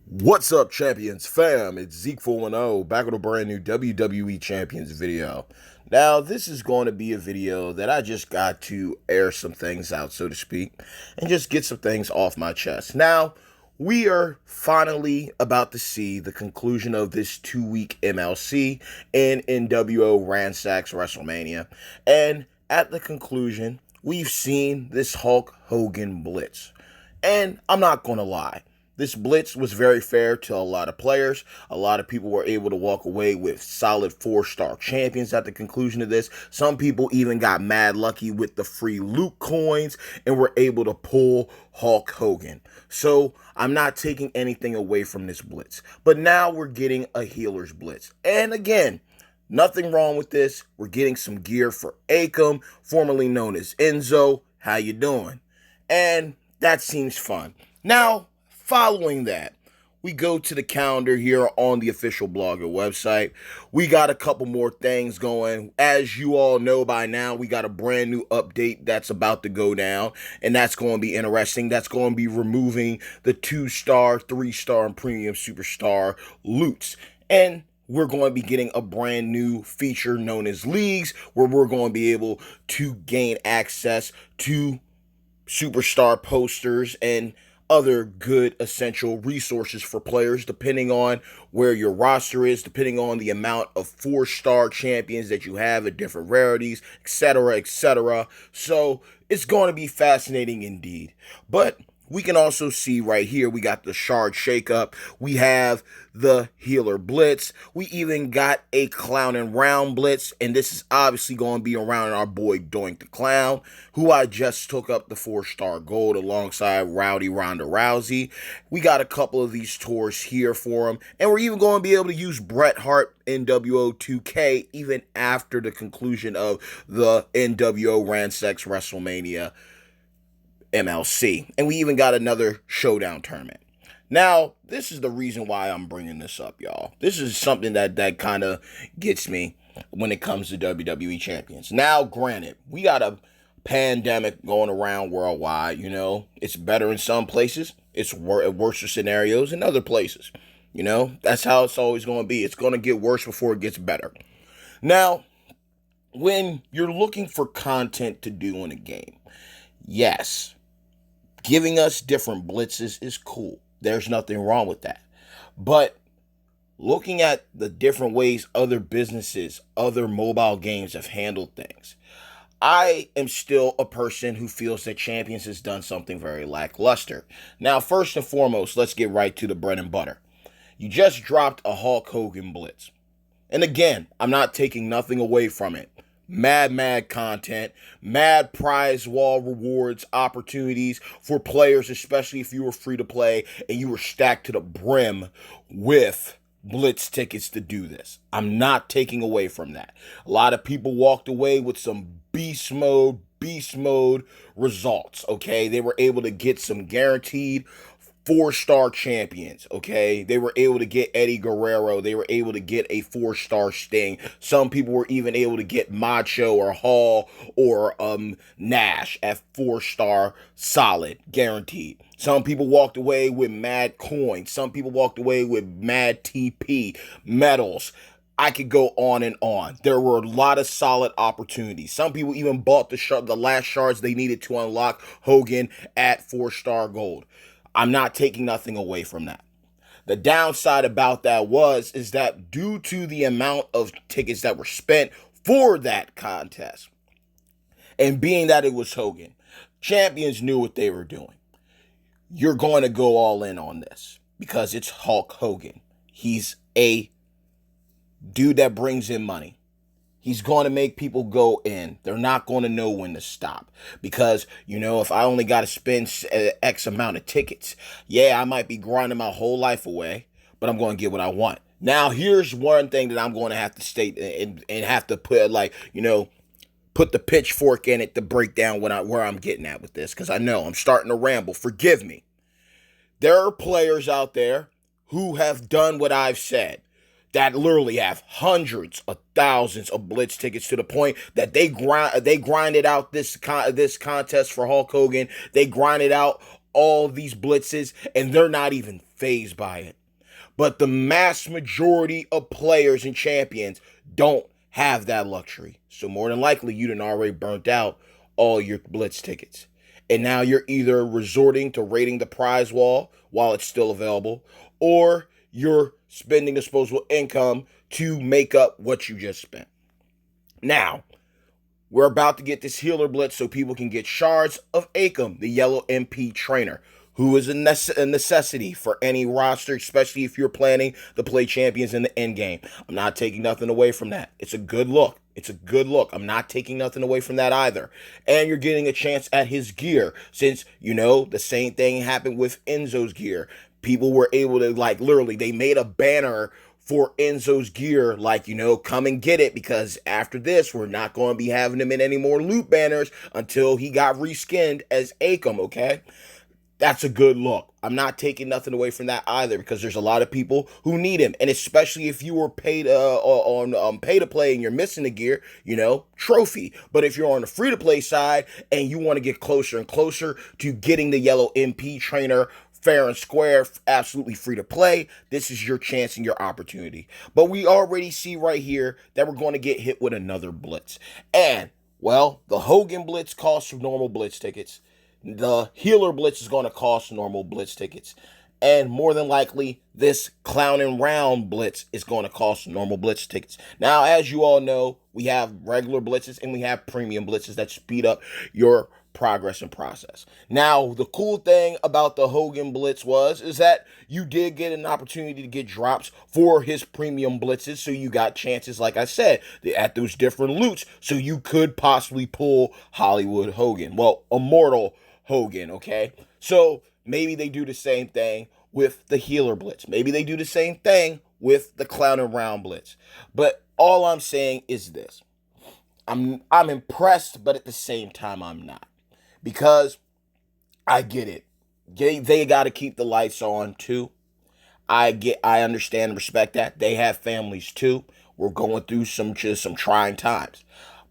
What's up, Champions fam? It's Zeke 410 back with a brand new WWE Champions video. Now, this is going to be a video that I just got to air some things out, so to speak, and just get some things off my chest. Now, we are finally about to see the conclusion of this 2-week MLC and NWO Ransacks WrestleMania. And at the conclusion, we've seen this Hulk Hogan Blitz. And I'm not going to lie. This blitz was very fair to a lot of players. A lot of people were able to walk away with solid 4-star champions at the conclusion of this. Some people even got mad lucky with the free loot coins and were able to pull Hulk Hogan. So I'm not taking anything away from this blitz. But now we're getting a healer's blitz. And again, nothing wrong with this. We're getting some gear for Z.E.K.E, formerly known as Enzo. How you doing? And that seems fun. Now, following that, we go to the calendar here on the official blogger website. We got a couple more things going. As you all know by now, we got a brand new update that's about to go down, and that's going to be interesting. That's going to be removing the 2-star, 3-star, and premium superstar loots. And we're going to be getting a brand new feature known as Leagues, where we're going to be able to gain access to superstar posters and other good essential resources for players depending on where your roster is, depending on the amount of 4-star champions that you have at different rarities, etc., etc. So it's going to be fascinating indeed. But we can also see right here, we got the Shard Shakeup. We have the Healer Blitz. We even got a Clown and Round Blitz. And this is obviously going to be around our boy Doink the Clown, who I just took up the 4-star gold alongside Rowdy Ronda Rousey. We got a couple of these tours here for him. And we're even going to be able to use Bret Hart NWO 2K even after the conclusion of the NWO Ransacks WrestleMania MLC. And we even got another showdown tournament. Now, this is the reason why I'm bringing this up, y'all. This is something that kind of gets me when it comes to WWE champions. Now, granted, we got a pandemic going around worldwide, you know. It's better in some places. It's worse scenarios in other places. You know, that's how it's always going to be. It's going to get worse before it gets better. Now, when you're looking for content to do in a game, yes, giving us different blitzes is cool. There's nothing wrong with that. But looking at the different ways other businesses, other mobile games have handled things, I am still a person who feels that Champions has done something very lackluster. Now, first and foremost, let's get right to the bread and butter. You just dropped a Hulk Hogan blitz. And again, I'm not taking nothing away from it. Mad content, mad prize wall rewards, opportunities for players, especially if you were free to play and you were stacked to the brim with blitz tickets to do this. I'm not taking away from that. A lot of people walked away with some beast mode results, okay? They were able to get some guaranteed 4-star champions, okay? They were able to get Eddie Guerrero. They were able to get a 4-star Sting. Some people were even able to get Macho or Hall or Nash at 4-star solid, guaranteed. Some people walked away with mad coins. Some people walked away with mad TP, medals. I could go on and on. There were a lot of solid opportunities. Some people even bought the last shards they needed to unlock Hogan at 4-star gold. I'm not taking nothing away from that. The downside about that is that due to the amount of tickets that were spent for that contest, and being that it was Hogan, champions knew what they were doing. You're going to go all in on this because it's Hulk Hogan. He's a dude that brings in money. He's going to make people go in. They're not going to know when to stop. Because, you know, if I only got to spend X amount of tickets, yeah, I might be grinding my whole life away, but I'm going to get what I want. Now, here's one thing that I'm going to have to state and have to put, like, you know, put the pitchfork in it to break down where I'm getting at with this. Because I know I'm starting to ramble. Forgive me. There are players out there who have done what I've said, that literally have hundreds of thousands of blitz tickets to the point that they grinded out this contest for Hulk Hogan. They grinded out all these blitzes and they're not even fazed by it. But the mass majority of players and champions don't have that luxury. So more than likely, you done already burnt out all your blitz tickets. And now you're either resorting to raiding the prize wall while it's still available, or you're spending disposable income to make up what you just spent. Now, we're about to get this healer blitz so people can get shards of Z.E.K.E, the yellow MP trainer, who is a necessity for any roster, especially if you're planning to play champions in the end game. I'm not taking nothing away from that. It's a good look. It's a good look. I'm not taking nothing away from that either. And you're getting a chance at his gear, since, the same thing happened with Enzo's gear. People were able to, literally, they made a banner for Enzo's gear, come and get it, because after this, we're not going to be having him in any more loot banners until he got reskinned as Z.E.K.E, okay? That's a good look. I'm not taking nothing away from that either, because there's a lot of people who need him, and especially if you were paid on pay to play and you're missing the gear, trophy. But if you're on the free to play side and you want to get closer and closer to getting the yellow MP trainer fair and square, absolutely free to play, this is your chance and your opportunity. But we already see right here that we're going to get hit with another blitz, and the Hogan blitz costs normal blitz tickets. The healer blitz is going to cost normal blitz tickets. And more than likely, this clown and round blitz is going to cost normal blitz tickets. Now, as you all know, we have regular blitzes and we have premium blitzes that speed up your progress and process. Now, the cool thing about the Hogan blitz is that you did get an opportunity to get drops for his premium blitzes, so you got chances, like I said, at those different loots, so you could possibly pull Hollywood Hogan. Well, Immortal Hogan, okay? So maybe they do the same thing with the healer blitz. Maybe they do the same thing with the clown and round blitz. But all I'm saying is this. I'm impressed, but at the same time I'm not. Because I get it. They got to keep the lights on too. I understand and respect that. They have families too. We're going through some trying times.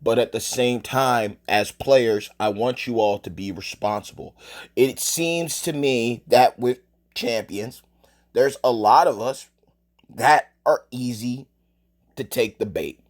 But at the same time, as players, I want you all to be responsible. It seems to me that with champions, there's a lot of us that are easy to take the bait.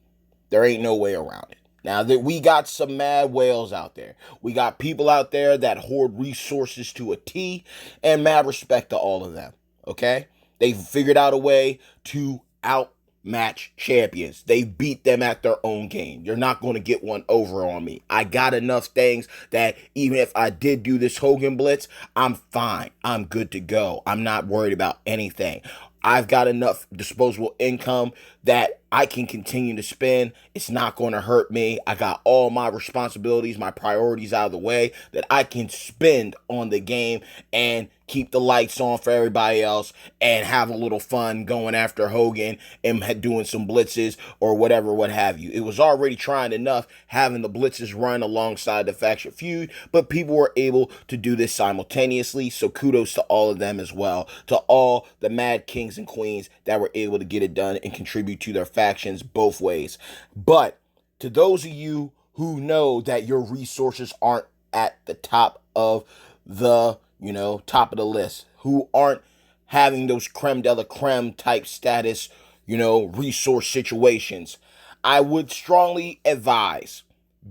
There ain't no way around it. Now, that we got some mad whales out there. We got people out there that hoard resources to a T, and mad respect to all of them, okay? They've figured out a way to outmatch champions. They beat them at their own game. You're not going to get one over on me. I got enough things that even if I did do this Hogan Blitz, I'm fine. I'm good to go. I'm not worried about anything. I've got enough disposable income that I can continue to spend. It's not going to hurt me. I got all my responsibilities, my priorities out of the way that I can spend on the game and keep the lights on for everybody else and have a little fun going after Hogan and doing some blitzes or whatever, what have you. It was already trying enough having the blitzes run alongside the faction feud, but people were able to do this simultaneously, so kudos to all of them as well, to all the mad kings and queens that were able to get it done and contribute to their factions both ways. But to those of you who know that your resources aren't at the top of the top of the list, who aren't having those creme de la creme type status, resource situations, I would strongly advise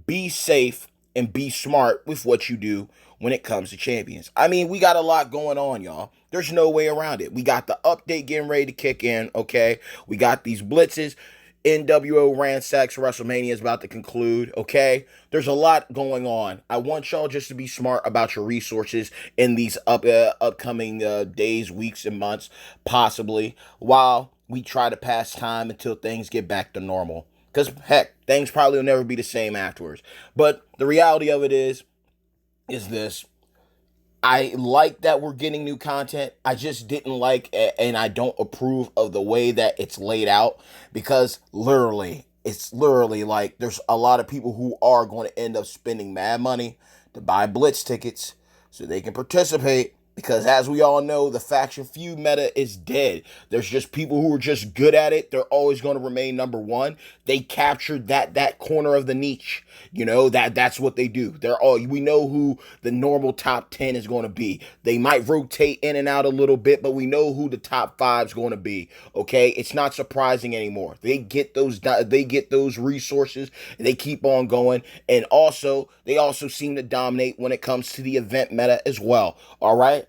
be safe and be smart with what you do when it comes to champions. I mean, we got a lot going on, y'all. There's no way around it. We got the update getting ready to kick in, okay? We got these blitzes. NWO Ransacks WrestleMania is about to conclude, okay? There's a lot going on. I want y'all just to be smart about your resources in these upcoming days, weeks, and months, possibly, while we try to pass time until things get back to normal. Because, heck, things probably will never be the same afterwards. But the reality of it is this. I like that we're getting new content. I just didn't like, and I don't approve of the way that it's laid out, because it's literally like there's a lot of people who are going to end up spending mad money to buy blitz tickets so they can participate, Because as we all know, the faction feud meta is dead. There's just people who are just good at it. They're always going to remain number one. They captured that corner of the niche. You know, that's what they do. They're all we know who the normal top 10 is going to be. They might rotate in and out a little bit, but we know who the top 5 is going to be. Okay? It's not surprising anymore. They get those resources. They keep on going, and also they also seem to dominate when it comes to the event meta as well. All right?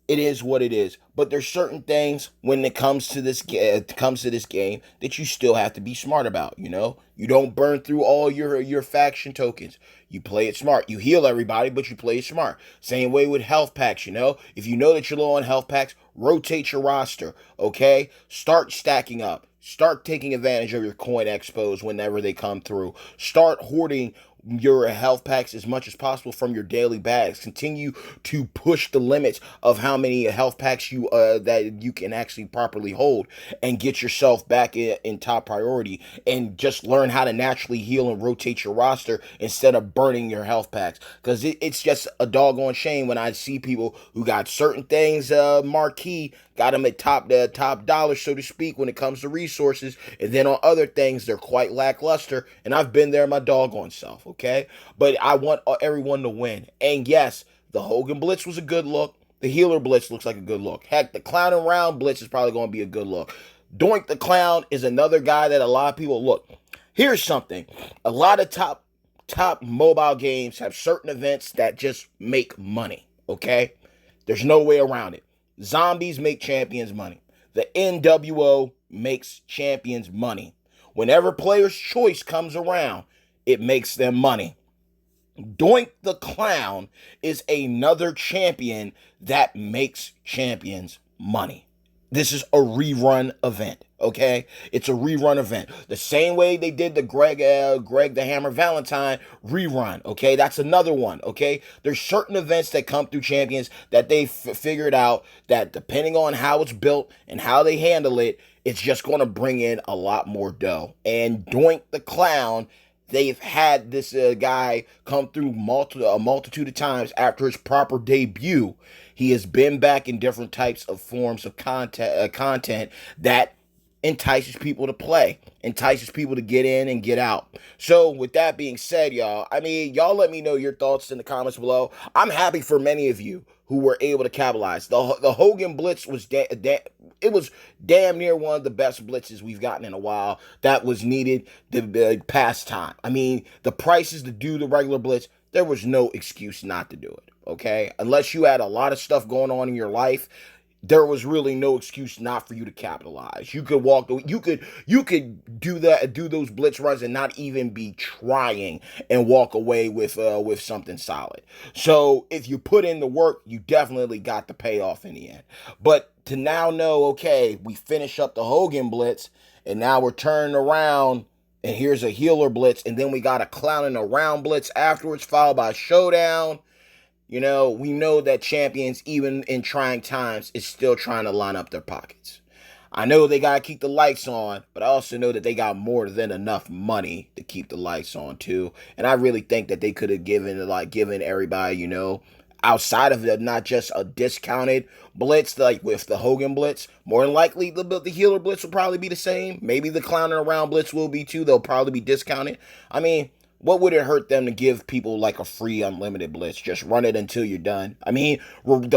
It is what it is. But there's certain things when it comes to this game that you still have to be smart about. You know, you don't burn through all your faction tokens. You play it smart. You heal everybody, but you play it smart. Same way with health packs. You know, if you know that you're low on health packs, rotate your roster. Okay, start stacking up. Start taking advantage of your coin expos whenever they come through. Start hoarding your health packs as much as possible from your daily bags. Continue to push the limits of how many health packs that you can actually properly hold, and get yourself back in top priority, and just learn how to naturally heal and rotate your roster instead of burning your health packs, because it's just a doggone shame when I see people who got certain things marquee, got them at top dollar, so to speak, when it comes to resources, and then on other things they're quite lackluster. And I've been there my doggone self. Okay, but I want everyone to win. And yes, the Hogan Blitz was a good look. The Healer Blitz looks like a good look. Heck, the Clown and Round Blitz is probably going to be a good look. Doink the Clown is another guy that a lot of people look. Here's something: a lot of top mobile games have certain events that just make money. Okay, there's no way around it. Zombies make champions money. The NWO makes champions money. Whenever Player's Choice comes around, it makes them money. Doink the Clown is another champion that makes champions money. This is a rerun event, okay? It's a rerun event. The same way they did the Greg the Hammer Valentine rerun, okay? That's another one, okay? There's certain events that come through champions that they figured out that depending on how it's built and how they handle it, it's just going to bring in a lot more dough. And Doink the Clown, they've had this guy come through a multitude of times after his proper debut. He has been back in different types of forms of content that entices people to play, entices people to get in and get out. So with that being said, y'all, I mean, y'all let me know your thoughts in the comments below. I'm happy for many of you who were able to capitalize. The Hogan Blitz was it was damn near one of the best blitzes we've gotten in a while. That was needed the past time. I mean, the prices to do the regular blitz, there was no excuse not to do it. Okay, unless you had a lot of stuff going on in your life, there was really no excuse not for you to capitalize. You could you could do those blitz runs and not even be trying, and walk away with something solid. So if you put in the work, you definitely got the payoff in the end. But to now know, okay, we finish up the Hogan Blitz, and now we're turning around, and here's a Healer Blitz, and then we got a Clown and a Round Blitz afterwards, followed by a Showdown. You know, we know that champions, even in trying times, is still trying to line up their pockets. I know they got to keep the lights on, but I also know that they got more than enough money to keep the lights on, too. And I really think that they could have given everybody, you know, outside of not just a discounted blitz, like with the Hogan Blitz, more than likely the Healer Blitz will probably be the same. Maybe the Clown and Around Blitz will be, too. They'll probably be discounted. I mean, what would it hurt them to give people like a free unlimited blitz? Just run it until you're done. I mean,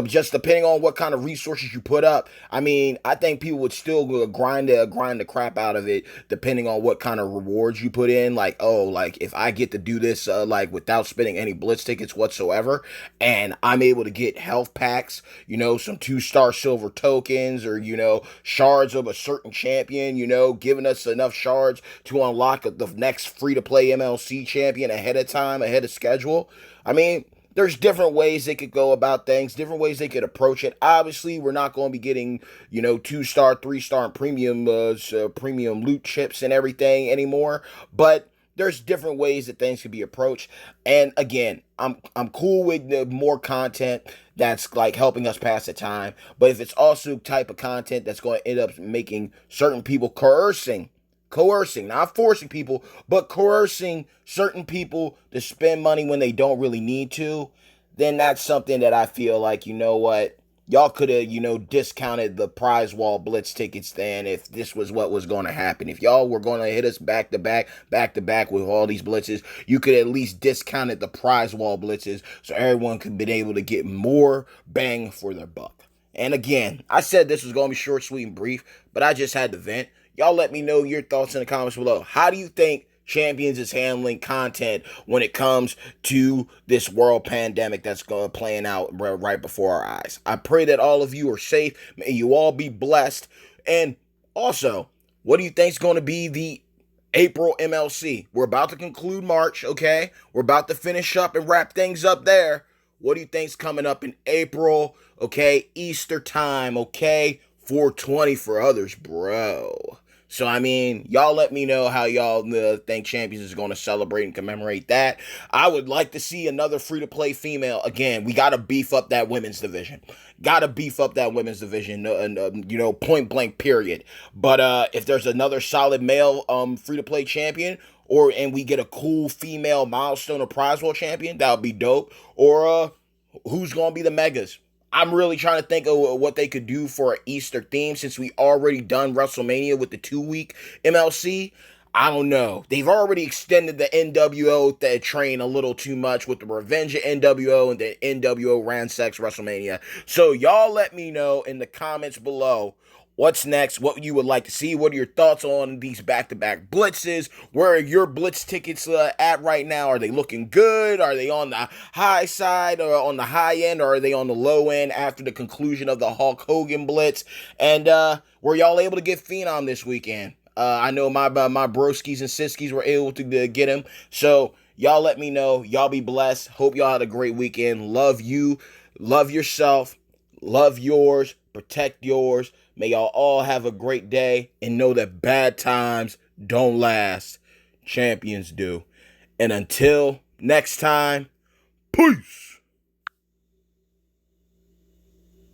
just depending on what kind of resources you put up. I mean, I think people would still grind the crap out of it, depending on what kind of rewards you put in. Like, oh, like if I get to do this like without spending any blitz tickets whatsoever, and I'm able to get health packs, you know, some 2-star silver tokens, or you know, shards of a certain champion, you know, giving us enough shards to unlock the next free to play MLC champion ahead of time, ahead of schedule. I mean, there's different ways they could go about things, different ways they could approach it. Obviously, we're not going to be getting, you know, 2-star, 3-star, and premium loot chips and everything anymore. But there's different ways that things can be approached. And again, I'm cool with the more content that's like helping us pass the time. But if it's also type of content that's going to end up making certain people coercing, not forcing people, but coercing certain people to spend money when they don't really need to, then that's something that I feel like, you know what, y'all could have, discounted the prize wall blitz tickets then if this was what was going to happen. If y'all were going to hit us back to back with all these blitzes, you could at least discounted the prize wall blitzes so everyone could be able to get more bang for their buck. And again, I said this was going to be short, sweet, and brief, but I just had to vent. Y'all let me know your thoughts in the comments below. How do you think Champions is handling content when it comes to this world pandemic that's playing out right before our eyes? I pray that all of you are safe. May you all be blessed. And also, what do you think is going to be the April MLC? We're about to conclude March, okay? We're about to finish up and wrap things up there. What do you think's coming up in April? Okay, Easter time, okay? 420 for others, bro. So, I mean, y'all let me know how y'all think Champions is going to celebrate and commemorate that. I would like to see another free-to-play female. Again, we got to beef up that women's division. Got to beef up that women's division, point blank, period. But if there's another solid male free-to-play champion, and we get a cool female milestone or prize world champion, that would be dope. Or who's going to be the megas? I'm really trying to think of what they could do for an Easter theme since we already done WrestleMania with the 2-week MLC. I don't know. They've already extended the NWO train a little too much with the Revenge of NWO and the NWO Ransacks WrestleMania. So y'all let me know in the comments below what's next, what you would like to see. What are your thoughts on these back-to-back blitzes? Where are your blitz tickets at right now? Are they looking good? Are they on the high side or on the high end? Or are they on the low end after the conclusion of the Hulk Hogan blitz? And were y'all able to get Phenom this weekend? I know my broskies and siskies were able to get him. So y'all let me know. Y'all be blessed. Hope y'all had a great weekend. Love you. Love yourself. Love yours. Protect yours. May y'all all have a great day and know that bad times don't last. Champions do. And until next time, peace.